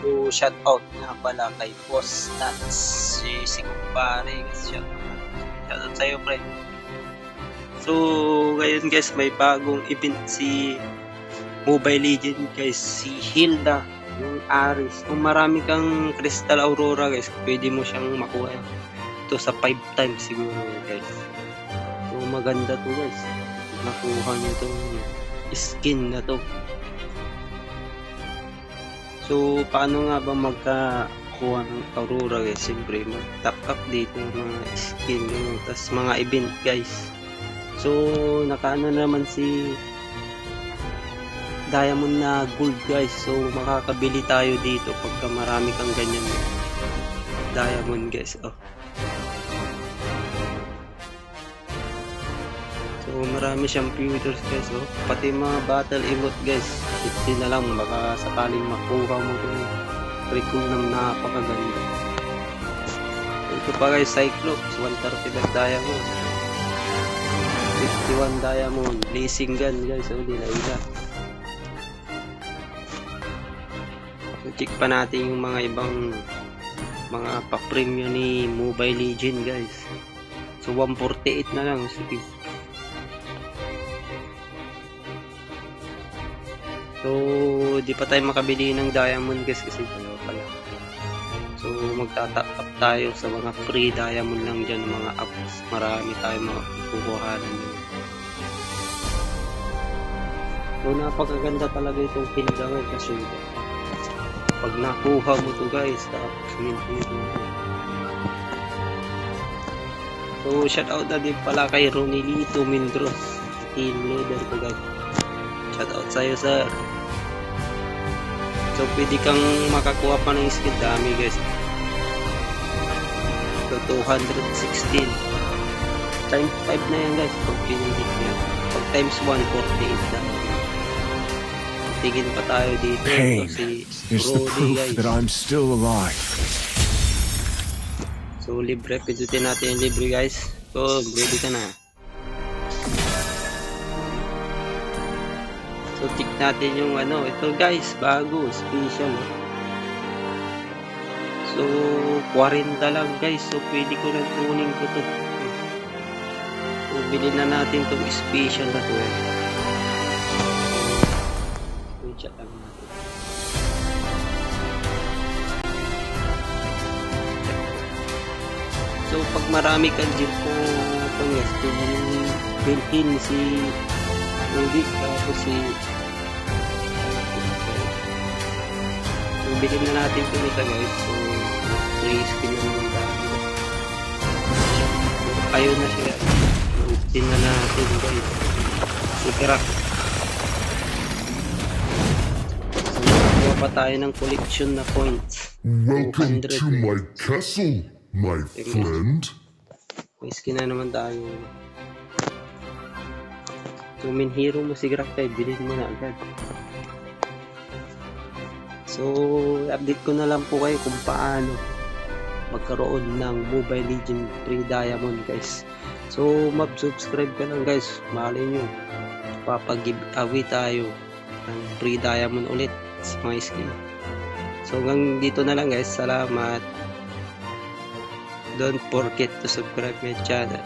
So, shout out nga pala kay Boss Nuts, si kumpare, guys, shout out sa'yo, pre. So, ngayon guys, may bagong event si Mobile Legends, guys, si Hilda, yung Aris. Kung marami kang Crystal Aurora, guys, pwede mo siyang makuha ito sa 5 times siguro, guys. So, maganda to, guys. Nakuha niyo itong skin na to. So, paano nga ba magkakuha ng Aurora, guys? Siyempre, mag-top up dito ng mga skin, tapos mga event, guys. So, nakaano naman si Diamond na gold, guys. So, makakabili tayo dito pagka marami kang ganyan Diamond, guys. Oh. So, marami siyang futures, guys. Oh. Pati mga battle emote, guys. 50 na lang, baka sakaling makuha mo itong curriculum na napakaganda. Ito pa, guys, Cyclops, 135 Diamond. 51 Diamond, blazing gun, guys. So, nila. So, check pa natin yung mga ibang mga pa-premium ni Mobile Legends, guys. So, 148 na lang. So, di pa tayo makabili ng Diamond, guys, kasi dalawa pa lang. So, magta-top up tayo sa mga free Diamond lang dyan, mga apps. Marami tayo mga kukuhanan dyan. So, napakaganda talaga itong Hilda, kasi pag nakuha mo to, guys, tapos minto. So, shout out na din pala kay Ronilito Mindros, team leader ko, guys. Shout out sa'yo, sir. So, pwede kang makakuha pa ng skin, dami, guys. So, 216 times 5 na yan, guys, pag pinindit nyo. Pag times 1, 48 na. Tingin pa tayo dito. Pain So, is the proof that I'm still alive. So, libre. Pindutin natin yung libre, guys. So, ready ka na. So, check natin yung ano. Ito, guys, bago. Special. So, 40 lang, guys. So, pwede ko lang kunin ko to. So, bilhin na natin itong special na to. Screenshot lang natin. So, pag marami kang jeep na pangyas, pwede yung built-in si Rubik, tapos si bilhin na natin ito nito, guys. So, free skin na naman dahil. Ayun na siya. Skin na natin, guys. Si Crack. So, nakakuha pa tayo ng collection na points. Welcome 200, to my castle, my friend. May skin na naman tayo. So, main hero mo si Crack tayo. Bilhin mo na agad. So, update ko na lang po kayo kung paano magkaroon ng Mobile Legends free Diamond, guys. So, mag-subscribe ka lang, guys. Malay nyo, papag-giveaway tayo ng free Diamond ulit sa mga skin. So, hanggang dito na lang, guys. Salamat. Don't forget to subscribe my channel.